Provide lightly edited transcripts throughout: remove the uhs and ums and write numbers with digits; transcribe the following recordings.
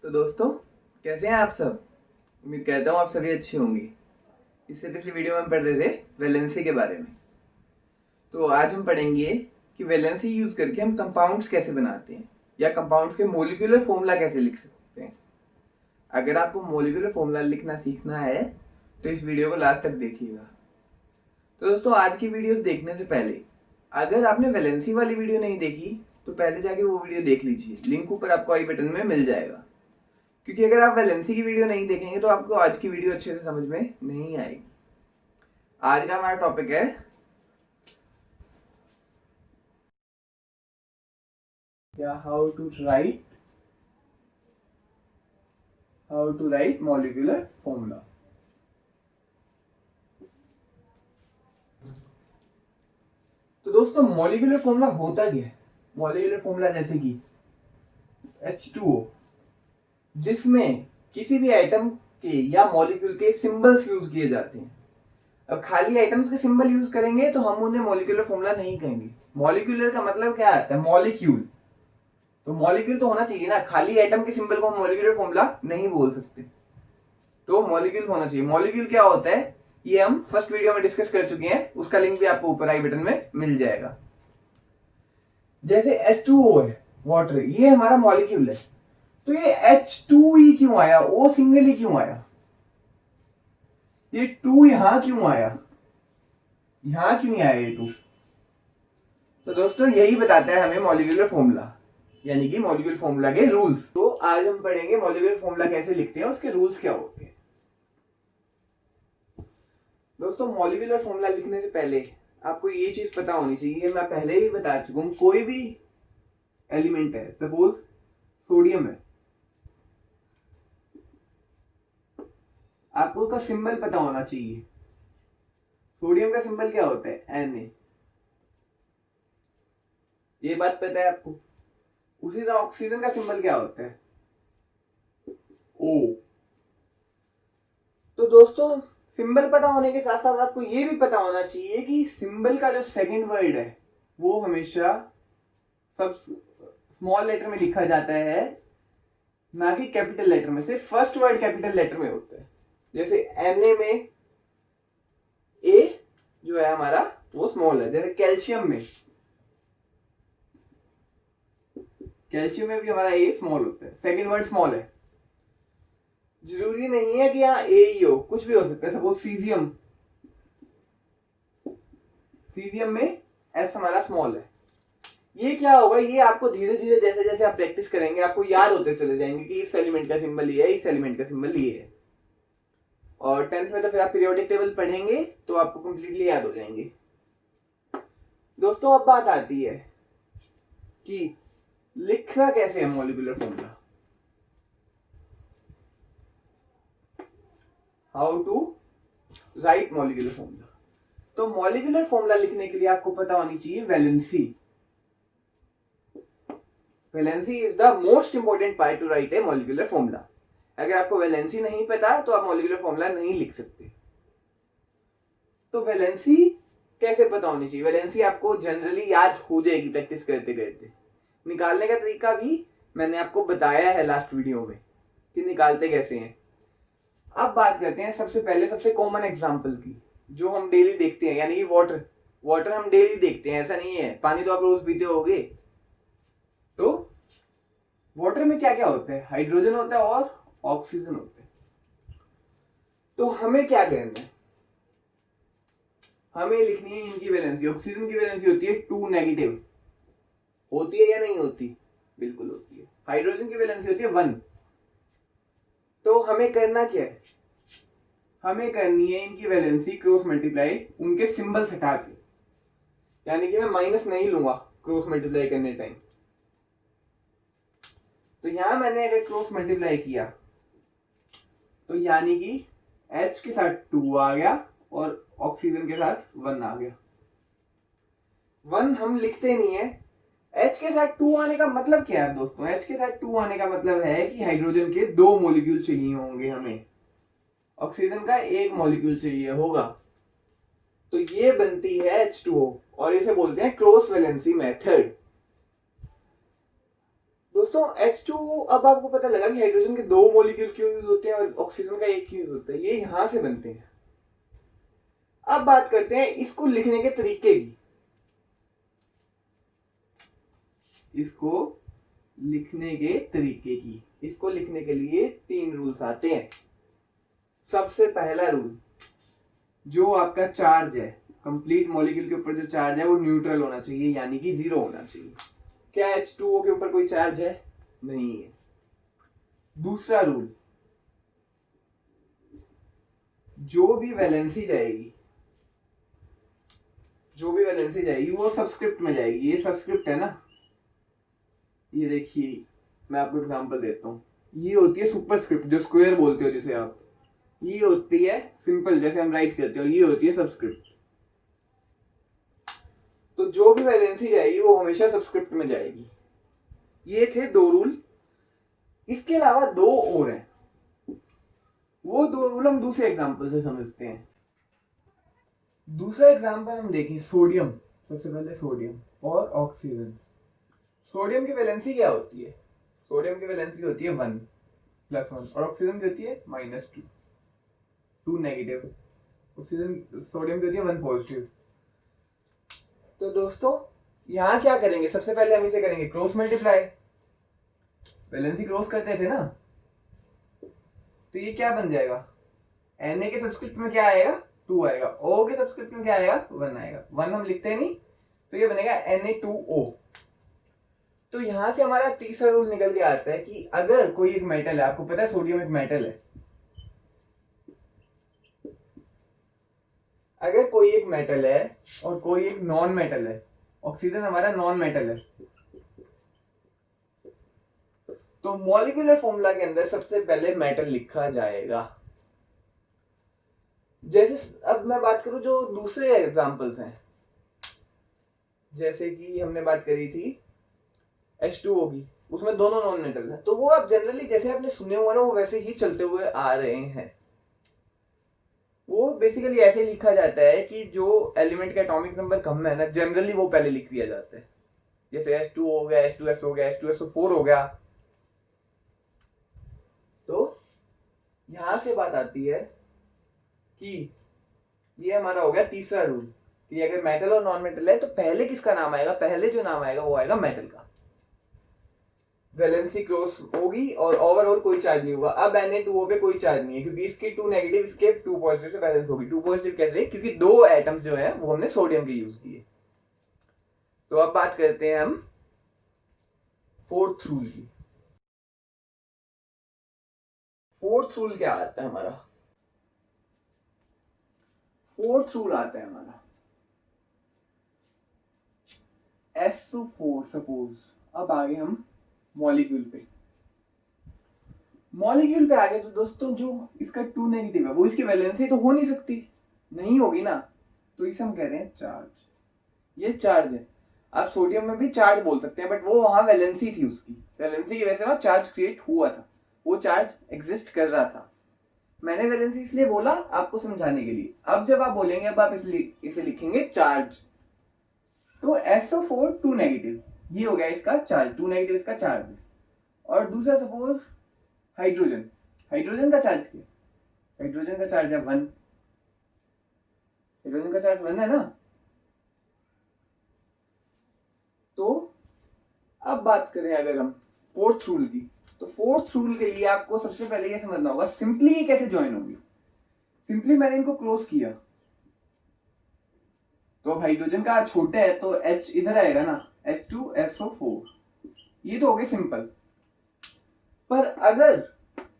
तो दोस्तों, कैसे हैं आप सब। उम्मीद करता हूँ आप सभी अच्छे होंगे। इससे पिछली वीडियो में हम पढ़ रहे थे वैलेंसी के बारे में। तो आज हम पढ़ेंगे कि वैलेंसी यूज करके हम कंपाउंड्स कैसे बनाते हैं या कंपाउंड्स के मोलिकुलर फॉर्मूला कैसे लिख सकते हैं। अगर आपको मोलिकुलर फॉर्मूला लिखना सीखना है तो इस वीडियो को लास्ट तक देखिएगा। तो दोस्तों, आज की वीडियो देखने से पहले अगर आपने वैलेंसी वाली वीडियो नहीं देखी तो पहले जाके वो वीडियो देख लीजिए। लिंक ऊपर आपको आई बटन में मिल जाएगा, क्योंकि अगर आप वैलेंसी की वीडियो नहीं देखेंगे तो आपको आज की वीडियो अच्छे से समझ में नहीं आएगी। आज का हमारा टॉपिक है how to write molecular formula. तो दोस्तों, मॉलिक्यूलर फॉर्मूला होता क्या है। मॉलिक्यूलर फॉर्मूला जैसे कि H2O, जिसमें किसी भी आइटम के या मॉलिक्यूल के सिंबल्स यूज किए जाते हैं। अब खाली आइटम्स के सिंबल यूज करेंगे तो हम उन्हें मॉलिक्यूलर फॉर्मूला नहीं कहेंगे। मॉलिक्यूलर का मतलब क्या आता है, मॉलिक्यूल। तो मॉलिक्यूल तो होना चाहिए ना, खाली आइटम के सिंबल को हम मॉलिक्यूलर फॉर्मूला नहीं बोल सकते। तो मॉलिक्यूल होना चाहिए। मॉलिक्यूल क्या होता है ये हम फर्स्ट वीडियो में डिस्कस कर चुके हैं, उसका लिंक भी आपको ऊपर आई बटन में मिल जाएगा। जैसे H2O है वाटर, ये हमारा मॉलिक्यूल है। तो ये H2E क्यों आया, O सिंगल ही क्यों आया, ये 2 यहां क्यों आया, यहां क्यों नहीं आया ये 2। तो दोस्तों, यही बताता है हमें मॉलिक्यूलर फॉर्मूला, यानी कि मॉलिक्यूलर फॉर्मूला के रूल्स। तो आज हम पढ़ेंगे मॉलिक्यूलर फॉर्मूला कैसे लिखते हैं, उसके रूल्स क्या होते हैं। दोस्तों, मॉलिक्यूलर फॉर्मूला लिखने से पहले आपको ये चीज पता होनी चाहिए, मैं पहले ही बता चुका हूं। कोई भी एलिमेंट है, सपोज सोडियम है, आपको उसका सिंबल पता होना चाहिए। सोडियम का सिंबल क्या होता है, Na। ये बात पता है आपको। उसी तरह ऑक्सीजन का सिंबल क्या होता है, O। तो दोस्तों, सिंबल पता होने के साथ साथ आपको ये भी पता होना चाहिए कि सिंबल का जो सेकंड वर्ड है वो हमेशा सब स्मॉल लेटर में लिखा जाता है, ना कि कैपिटल लेटर में। सिर्फ फर्स्ट वर्ड कैपिटल लेटर में होता है। जैसे Na में A जो है हमारा वो स्मॉल है। जैसे कैल्शियम में भी हमारा A स्मॉल होता है, सेकंड वर्ड स्मॉल है। जरूरी नहीं है कि यहाँ A ही हो, कुछ भी हो सकता है। सपोज सीजियम में S हमारा स्मॉल है। ये क्या होगा, ये आपको धीरे धीरे जैसे जैसे आप प्रैक्टिस करेंगे आपको याद होते चले जाएंगे कि इस एलिमेंट का सिंबल ये है, इस एलिमेंट का सिंबल ये है। और 10th में तो फिर आप पीरियोडिक टेबल पढ़ेंगे तो आपको कंप्लीटली याद हो जाएंगे। दोस्तों, अब बात आती है कि लिखना कैसे है molecular formula. How to write molecular formula. तो मॉलिक्यूलर फॉर्मूला लिखने के लिए आपको पता होनी चाहिए valency. Valency is the most important part to write a molecular formula. अगर आपको वैलेंसी नहीं पता तो आप मॉलिक्यूलर फॉर्मूला नहीं लिख सकते। तो वैलेंसी कैसे पता होनी चाहिए। वैलेंसी आपको जनरली याद हो जाएगी प्रैक्टिस करते करते। निकालने का तरीका भी मैंने आपको बताया है लास्ट वीडियो में कि निकालते कैसे हैं। अब बात करते हैं सबसे पहले सबसे कॉमन एग्जांपल की, जो हम डेली देखते हैं, यानी कि वाटर हम डेली देखते हैं। ऐसा नहीं है, पानी तो आप रोज पीते होगे। तो वाटर में क्या क्या होता है, हाइड्रोजन होता है और ऑक्सीजन होता है। तो हमें क्या करना है, हमें लिखनी है इनकी वैलेंसी। ऑक्सीजन की वैलेंसी होती है 2 नेगेटिव। होती है या नहीं होती, बिल्कुल होती है। हाइड्रोजन की वैलेंसी होती है 1। तो हमें करना क्या है, हमें करनी है इनकी वैलेंसी क्रॉस मल्टीप्लाई उनके सिंबल हटा के, यानी कि मैं माइनस नहीं लूंगा क्रॉस मल्टीप्लाई करने टाइम। तो यहां मैंने अगर क्रॉस मल्टीप्लाई किया तो यानी कि H के साथ 2 आ गया और ऑक्सीजन के साथ 1 आ गया। 1 हम लिखते नहीं है। H के साथ 2 आने का मतलब क्या है दोस्तों, H के साथ 2 आने का मतलब है कि हाइड्रोजन के 2 मॉलिक्यूल चाहिए होंगे, हमें ऑक्सीजन का 1 मॉलिक्यूल चाहिए होगा। तो ये बनती है H2O और इसे बोलते हैं क्रॉस वैलेंसी मेथड। दोस्तों H2O, अब आपको पता लगा कि हाइड्रोजन के 2 मॉलिक्यूल क्यों यूज होते हैं और ऑक्सीजन का एक क्यों यूज होता है, ये यहां से बनते हैं। अब बात करते हैं इसको लिखने के तरीके की। इसको लिखने के लिए 3 रूल्स आते हैं। सबसे पहला रूल, जो आपका चार्ज है, कंप्लीट मॉलिक्यूल के ऊपर जो चार्ज है वो न्यूट्रल होना चाहिए, यानी कि 0 होना चाहिए। क्या H2O के ऊपर कोई चार्ज है? नहीं है। दूसरा रूल, जो भी वैलेंसी जाएगी वो सबस्क्रिप्ट में जाएगी। ये सबस्क्रिप्ट है ना, ये देखिए मैं आपको एग्जांपल देता हूँ। ये होती है सुपरस्क्रिप्ट, जो स्क्वायर बोलते हो जिसे आप। ये होती है सिंपल, जैसे हम राइट करते हो, ये होती है सबस्क्रिप्ट। तो जो भी वैलेंसी जाएगी वो हमेशा सबस्क्रिप्ट में जाएगी। ये थे 2 रूल। इसके अलावा 2 और हैं। वो 2 रूल हम दूसरे एग्जांपल से समझते हैं। दूसरा एग्जांपल हम देखें, सोडियम। सबसे पहले सोडियम और ऑक्सीजन। सोडियम की वैलेंसी क्या होती है? सोडियम की वैलेंसी होती है 1 +1 और ऑक्सीजन की होती है -2, 2 नेगेटिव। ऑक्सीजन सोडियम की होती है 1 पॉजिटिव। तो दोस्तों यहां क्या करेंगे, सबसे पहले हम इसे करेंगे क्रॉस मल्टीप्लाई। वैलेंसी क्रॉस करते थे ना, तो ये क्या बन जाएगा, Na के सबस्क्रिप्ट में क्या आएगा, 2 आएगा। O के सबस्क्रिप्ट में क्या आएगा, 1 आएगा। 1 हम लिखते नहीं, तो ये बनेगा Na2O। तो यहां से हमारा तीसरा रूल निकल के आता है कि अगर कोई एक मेटल है, आपको पता है सोडियम एक मेटल है, अगर कोई एक मेटल है और कोई एक नॉन मेटल है, ऑक्सीजन हमारा नॉन मेटल है, तो मॉलिक्यूलर फॉर्मूला के अंदर सबसे पहले मेटल लिखा जाएगा। जैसे अब मैं बात करूं जो दूसरे एग्जांपल्स हैं, जैसे कि हमने बात करी थी H2O की, उसमें दोनों नॉन मेटल है, तो वो आप जनरली जैसे आपने सुने हुए ना वो वैसे ही चलते हुए आ रहे हैं। वो बेसिकली ऐसे लिखा जाता है कि जो एलिमेंट का एटॉमिक नंबर कम है ना, जनरली वो पहले लिख दिया जाता है। जैसे H2O हो गया, H2S हो गया, H2SO4 हो गया। तो यहां से बात आती है कि ये हमारा हो गया तीसरा रूल कि अगर मेटल और नॉन मेटल है तो पहले किसका नाम आएगा, पहले जो नाम आएगा वो आएगा मेटल का। वैलेंसी क्रॉस होगी और ओवरऑल कोई चार्ज नहीं होगा। अब Na2O पे कोई चार्ज नहीं है क्योंकि इसके 2 नेगेटिव, इसके 2 पॉजिटिव से बैलेंस होगी। 2 पॉजिटिव कैसे, क्योंकि 2 एटम्स जो है वो हमने सोडियम के यूज किए। तो अब बात करते हैं हम 4th रूल की। 4th रूल क्या आता है हमारा, 4th रूल आता है हमारा SO4। सपोज अब आगे हम मॉलिक्यूल पे आगे, तो दोस्तों जो इसका 2 नेगेटिव है वो इसकी वैलेंसी तो हो नहीं सकती, नहीं होगी ना, तो इसे हम कह रहे हैं चार्ज। ये चार्ज है। आप सोडियम में भी चार्ज बोल सकते हैं, बट वो वहां वैलेंसी थी, उसकी वैलेंसी की वजह से ना चार्ज क्रिएट हुआ था, वो चार्ज एग्जिस्ट कर रहा था। मैंने वैलेंसी इसलिए बोला आपको समझाने के लिए। अब जब आप बोलेंगे, अब आप इसे लिखेंगे चार्ज, तो SO4 2 नेगेटिव, ये हो गया इसका चार्ज, 2 नेगेटिव इसका चार्ज है। और दूसरा सपोज हाइड्रोजन का चार्ज क्या, हाइड्रोजन का चार्ज है 1, हाइड्रोजन का चार्ज 1 है ना। तो अब बात करें अगर हम 4th रूल की, तो 4th रूल के लिए आपको सबसे पहले ये समझना होगा सिंपली ये कैसे ज्वाइन होंगे। सिंपली मैंने इनको क्लोज किया, तो अब हाइड्रोजन का छोटा है तो H इधर आएगा ना, H2SO4, ये तो हो गया सिंपल। पर अगर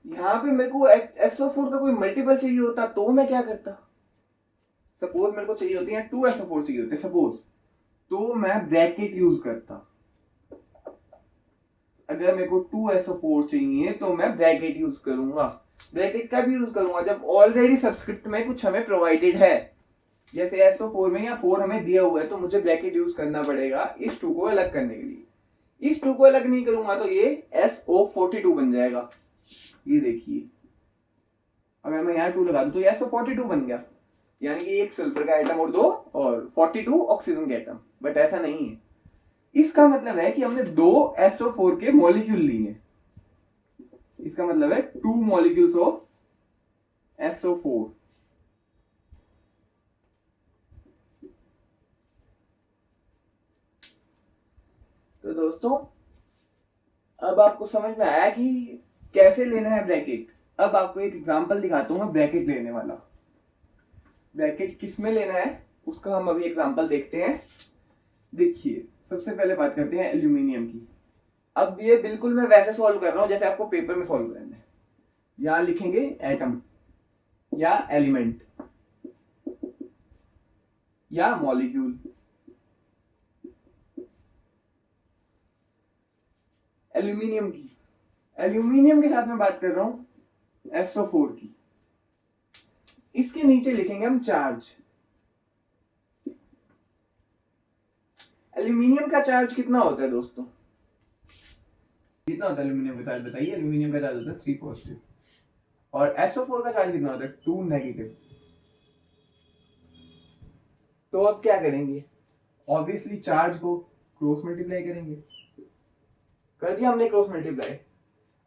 यहां पे मेरे को SO4 का कोई मल्टीपल चाहिए होता तो मैं क्या करता, सपोज मेरे को चाहिए होती है 2SO4 चाहिए होते सपोज, तो मैं ब्रैकेट यूज करता। अगर मेरे को 2SO4 चाहिए तो मैं ब्रैकेट यूज करूंगा। ब्रैकेट का भी यूज करूंगा जब ऑलरेडी सबस्क्रिप्ट में कुछ हमें प्रोवाइडेड है, जैसे SO4 में या 4 हमें दिया हुआ है, तो मुझे ब्रैकेट यूज करना पड़ेगा इस 2 को अलग करने के लिए। इस 2 को अलग नहीं करूंगा तो ये SO42 बन जाएगा। ये देखिए, अगर मैं यहाँ 2 लगा दूं तो ये SO42 बन गया, यानी कि एक सल्फर का एटम और 2 और 42 ऑक्सीजन के एटम। बट ऐसा नहीं है, इसका मतलब है कि हमने 2 SO4 के मॉलिक्यूल लिए। इसका मतलब है 2 मॉलिक्यूल्स ऑफ SO4। तो दोस्तों अब आपको समझ में आया कि कैसे लेना है ब्रैकेट। अब आपको एक एग्जांपल दिखाता हूं मैं ब्रैकेट लेने वाला। ब्रैकेट किस में लेना है उसका हम अभी एग्जांपल देखते हैं। देखिए सबसे पहले बात करते हैं एल्यूमिनियम की। अब ये बिल्कुल मैं वैसे सॉल्व कर रहा हूं जैसे आपको पेपर में सॉल्व करना है। यहां लिखेंगे एटम या एलिमेंट या मॉलिक्यूल। एल्यूमिनियम के साथ में बात कर रहा हूं SO4 की। इसके नीचे लिखेंगे हम चार्ज। एल्यूमिनियम का चार्ज कितना होता है दोस्तों? कितना होता है एल्यूमिनियम का चार्ज बताइए। एल्यूमिनियम का चार्ज होता है 3 पॉजिटिव और SO4 का चार्ज कितना होता है 2 नेगेटिव। तो अब क्या करेंगे, ऑब्वियसली चार्ज को क्रॉस मल्टीप्लाई करेंगे। कर दिया हमने क्रॉस मल्टीप्लाई।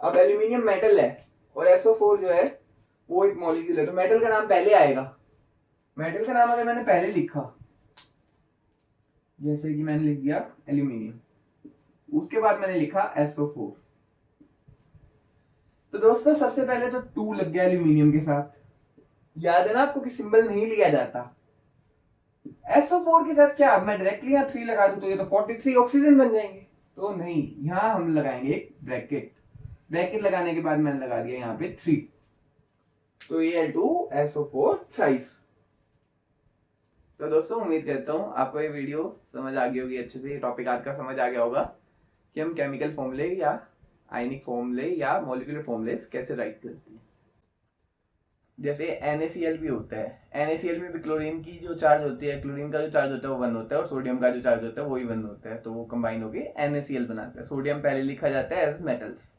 अब एल्यूमिनियम मेटल है और SO4 जो है वो एक मॉलिक्यूल है, तो मेटल का नाम पहले आएगा। मेटल का नाम अगर मैंने पहले लिखा, जैसे कि मैंने लिख दिया एल्यूमिनियम, उसके बाद मैंने लिखा SO4, तो दोस्तों सबसे पहले तो 2 लग गया एल्यूमिनियम के साथ। याद है ना आपको कि सिंबल नहीं लिया जाता। SO4 के साथ क्या मैं डायरेक्टली यहाँ 3 लगा दूं तो ये तो 43 ऑक्सीजन बन जाएंगे। तो नहीं, यहां हम लगाएंगे एक ब्रैकेट। ब्रैकेट लगाने के बाद मैंने लगा दिया यहाँ पे 3, तो ये 2SO4 थ्राइस। तो दोस्तों उम्मीद करता हूँ आपको ये वीडियो समझ आ गई होगी अच्छे से। ये टॉपिक आज का समझ आ गया होगा कि हम केमिकल फॉर्मूले या आयनिक फॉर्मूले या मॉलिक्यूलर फॉर्मूले कैसे राइट करते हैं। जैसे NaCl भी होता है। NaCl में भी क्लोरीन की जो चार्ज होती है, क्लोरीन का जो चार्ज होता है वो 1 होता है और सोडियम का जो चार्ज होता है वो ही 1 होता है, तो वो कंबाइन होकर NaCl बनाता है। सोडियम पहले लिखा जाता है एज मेटल्स।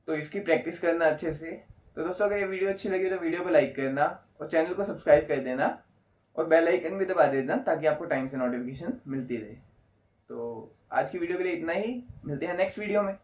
तो इसकी प्रैक्टिस करना अच्छे से। तो दोस्तों अगर ये वीडियो अच्छी लगी तो वीडियो को लाइक करना और चैनल को सब्सक्राइब कर देना और बेल आइकन भी दबा देना ताकि आपको टाइम से नोटिफिकेशन मिलती रहे। तो आज की वीडियो के लिए इतना ही, मिलते हैं नेक्स्ट वीडियो में।